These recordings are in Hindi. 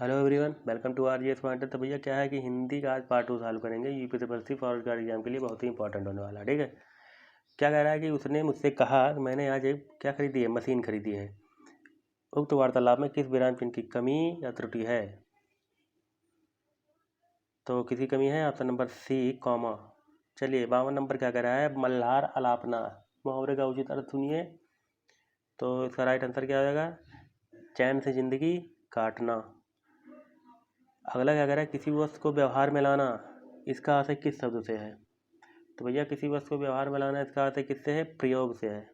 Hello everyone, welcome to R G smarter. तो भैया क्या है कि हिंदी का आज पार्ट 2 सॉल्व करेंगे। UP triple C forest guard exam के लिए बहुत ही इंपॉर्टेंट होने वाला है। ठीक है, क्या कह रहा है कि उसने मुझसे कहा कि मैंने आज एक क्या खरीदी है, मशीन खरीदी है। उक्त वार्तालाप में किस विराम चिन्ह की कमी या त्रुटि है? तो किसी कमी है? Option number C comma. चलिए 52 नंबर क्या कह रहा है, मल्हार अलापना मुहावरे का उचित अर्थ सुनिए। तो इसका राइट आंसर क्या हो जाएगा? चैन से जिंदगी काटना। अगला क्या कह रहा है, किसी वस्तु को व्यवहार में लाना, इसका आशय किस शब्द से है? तो भैया किसी वस्तु को व्यवहार में लाना, इसका आशय किससे है? प्रयोग से है।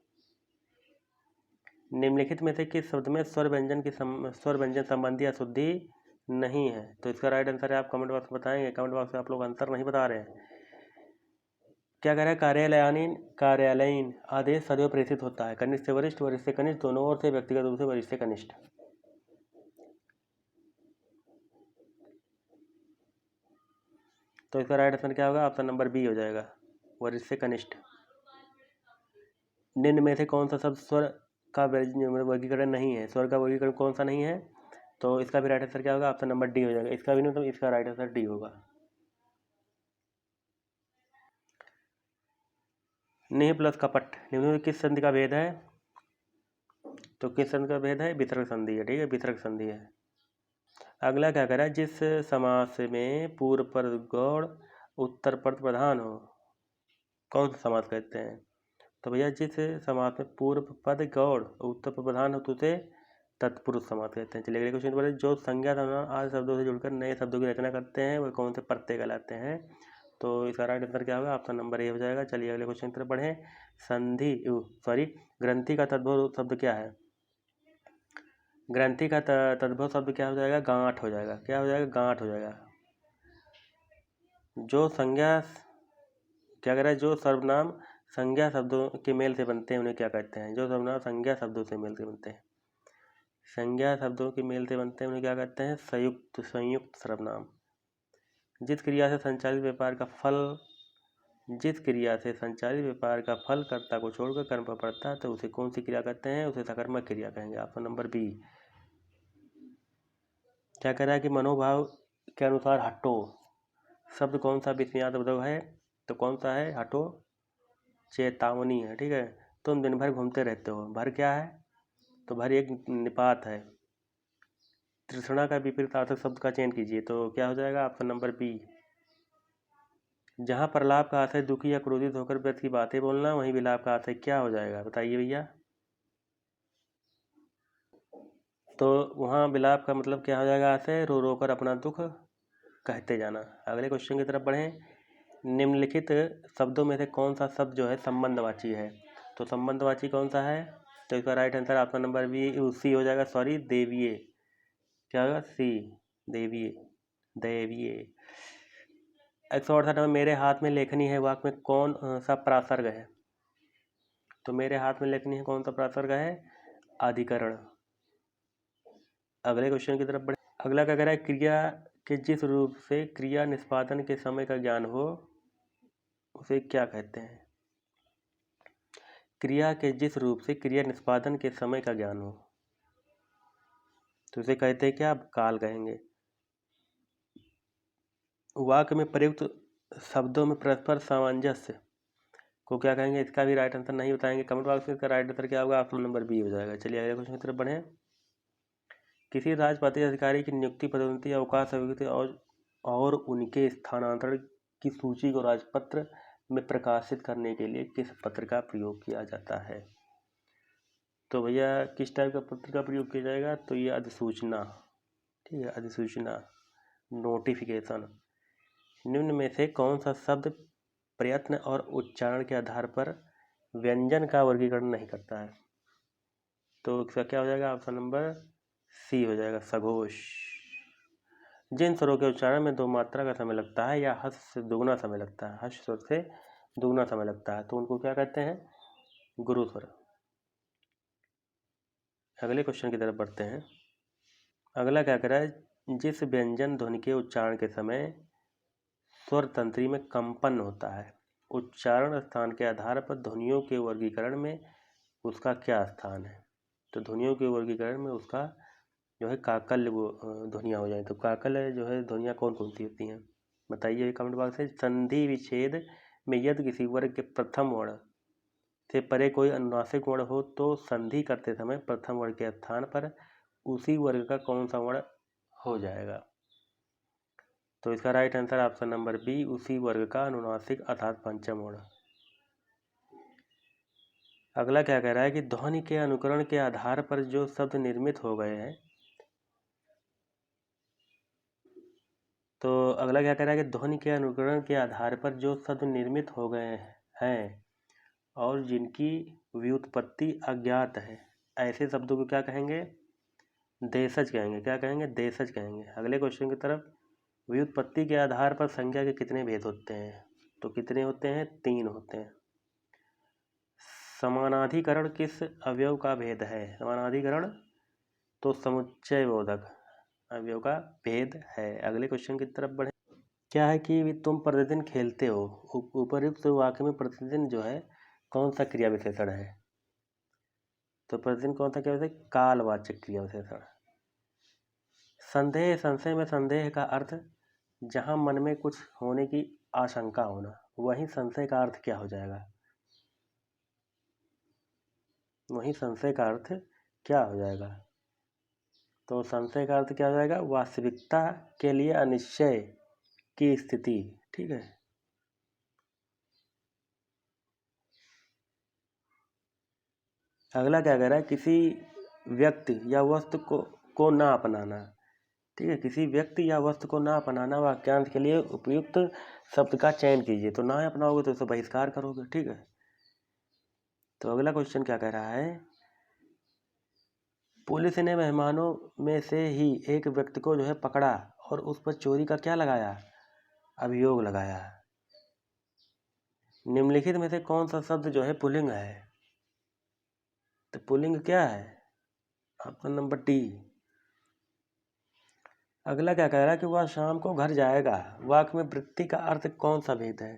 निम्नलिखित में से किस शब्द में स्वर व्यंजन संबंधी अशुद्धि नहीं है? तो इसका राइट आंसर है, आप कमेंट बॉक्स में बताएंगे। कमेंट बॉक्स में आप लोग आंसर नहीं बता रहे हैं। क्या कह रहा है, कार्यालयीन आदेश सदैव प्रेषित होता है कनिष्ठ से वरिष्ठ, वरिष्ठ से कनिष्ठ, दोनों ओर से, व्यक्तिगत रूप से वरिष्ठ से कनिष्ठ। तो इसका राइट आंसर क्या होगा? ऑप्शन नंबर बी हो जाएगा, वरिष्ठ से कनिष्ठ। निम्न में से कौन सा शब्द स्वर का वर्गीकरण नहीं है? स्वर का वर्गीकरण कौन सा नहीं है? तो इसका भी राइट आंसर क्या होगा? ऑप्शन नंबर डी हो जाएगा। इसका भी नहीं, तो इसका राइट आंसर डी होगा। नेह प्लस कपट निम्न में किस संधि का भेद है? तो किस संधि का भेद है? वितरक संधि है। ठीक है, वितरक संधि है। अगला क्या कह रहा है, जिस समास में पूर्व पद गौड़ उत्तर पद प्रधान हो, कौन सा समास कहते हैं? तो भैया जिस समास में पूर्व पद गौड़ उत्तर पद प्रधान हो तो उसे तत्पुरुष समास कहते हैं। चलिए अगले क्वेश्चन पर, जो संज्ञा सर्वनाम आदि शब्दों से जुड़कर नए शब्दों की रचना करते हैं वह कौन से प्रत्यय कहलाते हैं? तो इसका राइट आंसर क्या होगा? ऑप्शन नंबर ए हो जाएगा। चलिए अगले क्वेश्चन की तरफ बढ़ें। ग्रंथि का तद्भव शब्द क्या है? ग्रंथि का तद्भव शब्द क्या हो जाएगा? गांठ हो जाएगा। क्या हो जाएगा? गांठ हो जाएगा। जो संज्ञा क्या कह रहा है, जो सर्वनाम संज्ञा शब्दों के मेल से बनते हैं उन्हें क्या कहते हैं? जो सर्वनाम संज्ञा शब्दों से मेल से बनते हैं, संज्ञा शब्दों के मेल से बनते हैं उन्हें क्या कहते हैं? संयुक्त सर्वनाम। जिस क्रिया से संचालित व्यापार का फल कर्ता को छोड़कर कर्म पर पड़ता है तो उसे कौन सी क्रिया कहते हैं? उसे सकर्मक क्रिया कहेंगे। Option number B. क्या कह रहा है कि मनोभाव के अनुसार हटो शब्द कौन सा विस्मयादिबोधक है? तो कौन सा है? हटो चेतावनी है। ठीक है, तुम दिन भर घूमते रहते हो। भर क्या है? तो भर एक निपात है। तृष्णा का विपरीतार्थक शब्द का चयन कीजिए। तो क्या हो जाएगा? Option number B. जहाँ प्रलाप का आशय दुखी या क्रोधित होकर व्यर्थ की बातें बोलना, वहीं विलाप का आशय क्या हो जाएगा? बताइए भैया। तो वहाँ विलाप का मतलब क्या हो जाएगा? आशय रो रो कर अपना दुख कहते जाना। अगले क्वेश्चन की तरफ बढ़ें। निम्नलिखित शब्दों में से कौन सा शब्द जो है संबंधवाची है? तो संबंधवाची कौन सा है? तो इसका right answer option number B C हो जाएगा। सॉरी, देवीय। क्या होगा? सी, देवीय। देवीय। 168 नंबर, मेरे हाथ में लेखनी है वाक्य में कौन सा प्रासर्ग है? तो मेरे हाथ में लेखनी है कौन सा प्रासर्ग है? अधिकरण। अगले क्वेश्चन की तरफ बढ़े। अगला क्या कह रहा है, क्रिया के जिस रूप से क्रिया निष्पादन के समय का ज्ञान हो उसे क्या कहते हैं? क्रिया के जिस रूप से क्रिया निष्पादन के समय का ज्ञान हो तो उसे कहते हैं क्या? काल कहेंगे। वाक्य में प्रयुक्त शब्दों में परस्पर सामंजस्य को क्या कहेंगे? इसका भी राइट आंसर नहीं बताएंगे। कमेंट बॉक्स में इसका राइट आंसर क्या होगा? ऑप्शन नंबर बी हो जाएगा। चलिए अगले क्वेश्चन की तरफ बढ़ें। किसी राजपत्रित अधिकारी की नियुक्ति, पदोन्नति, अवकाश स्वीकृति और उनके स्थानांतरण की सूची को राजपत्र में प्रकाशित करने के लिए किस पत्र का प्रयोग किया जाता है? तो भैया किस टाइप का पत्र का प्रयोग किया जाएगा? तो ये अधिसूचना। ठीक है, अधिसूचना, नोटिफिकेशन। निम्न में से कौन सा शब्द प्रयत्न और उच्चारण के आधार पर व्यंजन का वर्गीकरण नहीं करता है? तो इसका क्या हो जाएगा? ऑप्शन नंबर सी हो जाएगा, सघोष। जिन स्वरों के उच्चारण में दो मात्रा का समय लगता है या हर्ष से दुगुना समय लगता है, हर्ष स्वर से दुगुना समय लगता है, तो उनको क्या कहते हैं? गुरु स्वर। अगले क्वेश्चन की तरफ बढ़ते हैं। अगला क्या कह रहा है, जिस व्यंजन ध्वनि के उच्चारण के समय स्वर तंत्री में कंपन होता है, उच्चारण स्थान के आधार पर ध्वनियों के वर्गीकरण में उसका क्या स्थान है? तो ध्वनियों के वर्गीकरण में उसका जो है काकल वो ध्वनियाँ हो जाए। तो काकल जो है ध्वनियाँ कौन कौन सी होती हैं बताइए कमेंट बॉक्स में। संधि विच्छेद में यदि किसी वर्ग के प्रथम वर्ण से परे कोई अनुनासिक वर्ण हो तो संधि करते समय प्रथम वर्ण के स्थान पर उसी वर्ग का कौन सा वर्ण हो जाएगा। तो इसका right answer option number B, उसी वर्ग का अनुनासिक अर्थात पंचम वर्ण। अगला क्या कह रहा है कि ध्वनि के अनुकरण के आधार पर जो शब्द निर्मित हो गए हैं। तो अगला क्या कह रहा है कि ध्वनि के अनुकरण के आधार पर जो शब्द निर्मित हो गए हैं और जिनकी व्युत्पत्ति अज्ञात है, ऐसे शब्दों को क्या कहेंगे? देशज कहेंगे। क्या कहेंगे? देशज कहेंगे। अगले क्वेश्चन की तरफ। व्युत्पत्ति के आधार पर संज्ञा के कितने भेद होते हैं? तो कितने होते हैं? 3 होते हैं। समानाधिकरण किस अवयव का भेद है? समानाधिकरण तो समुच्चय बोधक अवयव का भेद है। अगले क्वेश्चन की तरफ बढ़े। क्या है कि तुम प्रतिदिन खेलते हो, उपयुक्त वाक्य में प्रतिदिन जो है कौन सा क्रिया विशेषण है? तो प्रतिदिन कौन सा क्रिया विशेषण? कालवाचक क्रिया विशेषण। संदेह, संशय में संदेह का अर्थ जहां मन में कुछ होने की आशंका होना, वहीं संशय का अर्थ क्या हो जाएगा? वहीं संशय का अर्थ क्या हो जाएगा? तो संशय का अर्थ क्या हो जाएगा? वास्तविकता के लिए अनिश्चय की स्थिति। ठीक है। अगला क्या कह रहा है? किसी व्यक्ति या वस्तु को ना अपनाना। ठीक है, किसी व्यक्ति या वस्तु को ना अपनाना वाक्यांश के लिए उपयुक्त शब्द का चयन कीजिए। तो ना अपनाओगे तो उसे बहिष्कार करोगे। ठीक है। तो अगला क्वेश्चन क्या कह रहा है? पुलिस ने मेहमानों में से ही एक व्यक्ति को जो है पकड़ा और उस पर चोरी का क्या लगाया? अभियोग लगाया। निम्नलिखित में से कौन सा शब्द जो है पुल्लिंग है? तो पुल्लिंग क्या है? Option number D. अगला क्या कह रहा है कि वह शाम को घर जाएगा। वाक्य में वृत्ति का अर्थ कौन सा भेद है?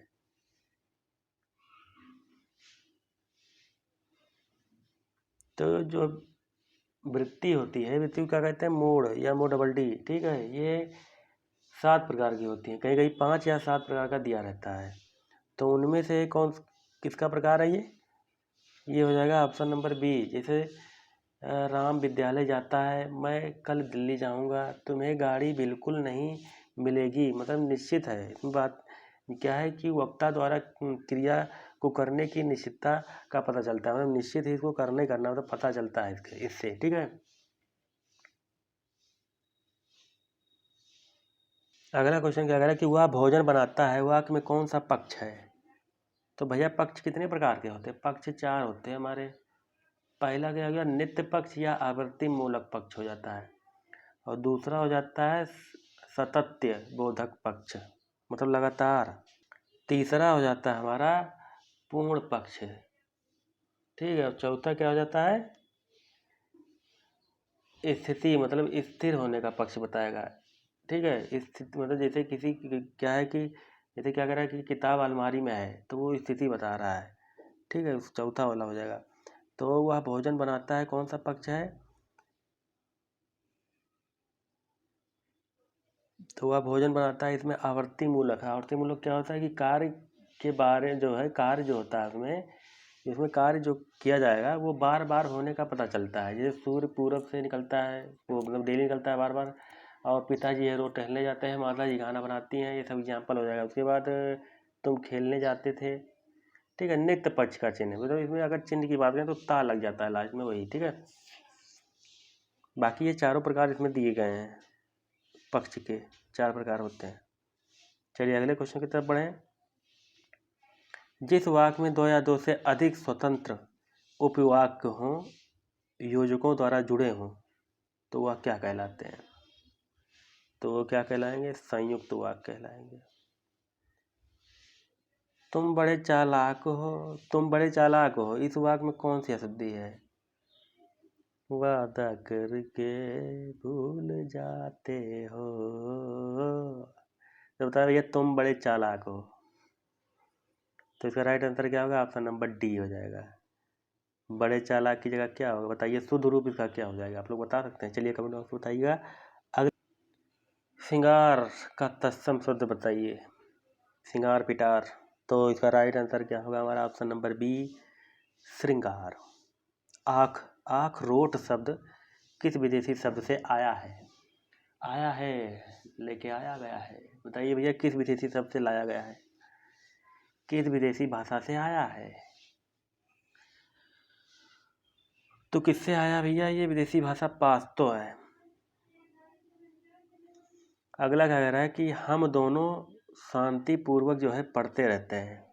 तो जो वृत्ति होती है, वृत्ति को क्या कहते हैं? मूड या मूड डबल डी। ठीक है। ये 7 प्रकार की होती हैं, कहीं कहीं 5 या 7 प्रकार का दिया रहता है। तो उनमें से किसका प्रकार है ये हो जाएगा ऑप्शन नंबर बी। जैसे राम विद्यालय जाता है, मैं कल दिल्ली जाऊंगा, तुम्हें गाड़ी बिल्कुल नहीं मिलेगी। मतलब निश्चित है। इसमें बात क्या है कि वक्ता द्वारा क्रिया को करने की निश्चितता का पता चलता है। मतलब निश्चित ही इसको करना मतलब पता चलता है इससे। ठीक है। अगला क्वेश्चन क्या कह रहा है कि वह भोजन बनाता है। वाक्य में कौन सा पक्ष है? तो भैया पक्ष कितने प्रकार के होते हैं? पक्ष 4 होते हैं हमारे। पहला क्या हो गया? नित्य पक्ष या आवृत्ति मूलक पक्ष हो जाता है। और दूसरा हो जाता है सतत्य बोधक पक्ष, मतलब लगातार। तीसरा हो जाता है हमारा पूर्ण पक्ष। ठीक है। और चौथा क्या हो जाता है? स्थिति, मतलब स्थिर होने का पक्ष बताएगा। ठीक है। स्थिति मतलब जैसे किसी क्या है कि जैसे क्या कर रहा है कि किताब अलमारी में है तो वो स्थिति बता रहा है। ठीक है। उस चौथा वाला हो जाएगा। तो वह भोजन बनाता है कौन सा पक्ष है? तो वह भोजन बनाता है, इसमें आवर्ती मूलक है। आवर्ती मूलक क्या होता है कि कार्य के बारे जो है, कार्य जो होता है इसमें कार्य जो किया जाएगा वो बार बार होने का पता चलता है। जैसे सूर्य पूरब से निकलता है, वो मतलब डेली निकलता है बार बार। और पिताजी है रोज टहलने जाते हैं, माता जी खाना बनाती हैं। ये सब एग्जाम्पल हो जाएगा। उसके बाद तुम खेलने जाते थे। ठीक है। नित्य पक्ष का चिन्ह, मतलब इसमें अगर चिन्ह की बात करें तो ता लग जाता है लास्ट में, वही। ठीक है। बाकी ये चारों प्रकार इसमें दिए गए हैं। पक्ष के 4 प्रकार होते हैं। चलिए अगले क्वेश्चन की तरफ बढ़ें। जिस वाक्य में 2 या 2 से अधिक स्वतंत्र उपवाक्य हों, योजकों द्वारा जुड़े हों, तो वह क्या कहलाते हैं? तो वो क्या कहलाएंगे? संयुक्त वाक्य कहलाएंगे। तुम बड़े चालाक हो, इस वाक्य में कौन सी अशुद्धि है? वादा करके भूल जाते हो। तो बता भैया तुम बड़े चालाक हो। तो इसका राइट आंसर क्या होगा? ऑप्शन नंबर डी हो जाएगा। बड़े चालाक की जगह क्या होगा बताइए, शुद्ध रूप इसका क्या हो जाएगा, आप लोग बता सकते हैं। चलिए कमेंट बॉक्स में बताइएगा। अगर श्रृंगार का तत्सम शुद्ध बताइए, श्रृंगार पिटार। तो इसका राइट आंसर क्या होगा हमारा, ऑप्शन नंबर बी, श्रृंगार। आँख, आँखरोट शब्द किस विदेशी शब्द से आया है? आया है, लेके आया गया है, बताइए भैया किस विदेशी शब्द से लाया गया है, किस विदेशी भाषा से आया है? तो किससे आया भैया, ये विदेशी भाषा पाश्तो है। अगला क्या कह रहा है कि हम दोनों शांतिपूर्वक जो है पढ़ते रहते हैं।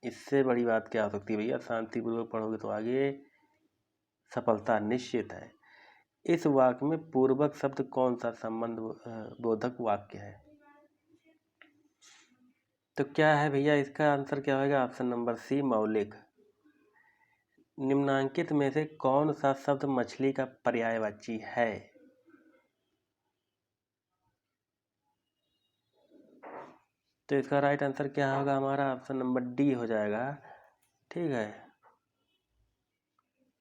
इससे बड़ी बात क्या हो सकती है भैया, शांतिपूर्वक पढ़ोगे तो आगे सफलता निश्चित है। इस वाक्य में पूर्वक शब्द कौन सा संबंध बोधक वाक्य है? तो क्या है भैया, इसका आंसर क्या होगा, ऑप्शन नंबर सी, मौलिक। निम्नांकित में से कौन सा शब्द मछली का पर्यायवाची है? तो इसका राइट आंसर क्या होगा हमारा, ऑप्शन नंबर डी हो जाएगा। ठीक है,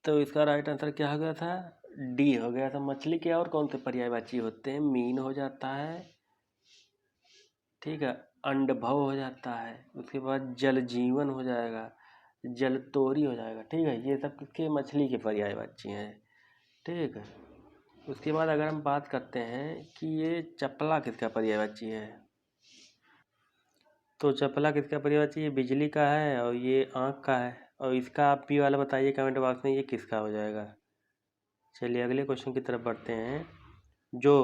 तो इसका राइट आंसर क्या हो गया था, डी हो गया था। मछली के और कौन से पर्यायवाची होते हैं, मीन हो जाता है, ठीक है, अंडभव हो जाता है, उसके बाद जल जीवन हो जाएगा, जल तोरी हो जाएगा। ठीक है, ये सब किसके, मछली के पर्यायवाची हैं। ठीक है, उसके बाद अगर हम बात करते हैं कि ये चपला किसका पर्यायवाची है, तो चपला किसका पर्यायवाची, ये बिजली का है और ये आँख का है। और इसका आप भी वाला बताइए कमेंट बॉक्स में, ये किसका हो जाएगा। चलिए अगले क्वेश्चन की तरफ बढ़ते हैं। जो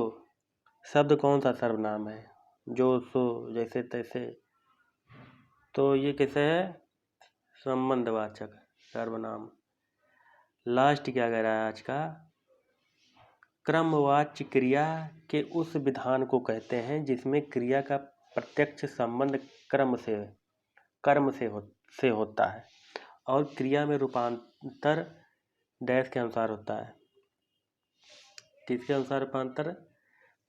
शब्द कौन सा सर्वनाम है, जो सो जैसे तैसे, तो ये कैसे है, संबंधवाचक सर्वनाम। लास्ट क्या कह रहा है आज का, क्रमवाच्य क्रिया के उस विधान को कहते हैं जिसमें क्रिया का प्रत्यक्ष संबंध कर्म से होता है और क्रिया में रूपांतर डैश के अनुसार होता है। किसके अनुसार रूपांतर,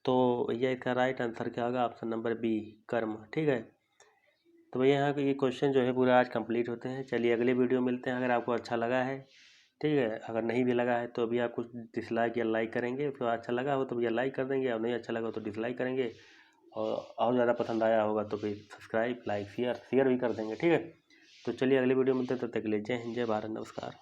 तो भैया इसका राइट आंसर क्या होगा, ऑप्शन नंबर बी, कर्म। ठीक है, तो भैया यहाँ ये क्वेश्चन जो है पूरा आज कंप्लीट होते हैं। चलिए अगले वीडियो मिलते हैं। अगर आपको अच्छा लगा है, ठीक है, अगर नहीं भी लगा है तो भी आप कुछ डिसलाइक या लाइक करेंगे, उसके बाद अच्छा लगा हो तो भैया लाइक कर देंगे, और नहीं अच्छा लगा हो तो डिसलाइक करेंगे, और ज़्यादा पसंद आया होगा तो फिर सब्सक्राइब, लाइक, शेयर भी कर देंगे। ठीक है, तो चलिए अगले वीडियो में मिलते हैं, तब तक के लिए जय हिंद, जय भारत, नमस्कार।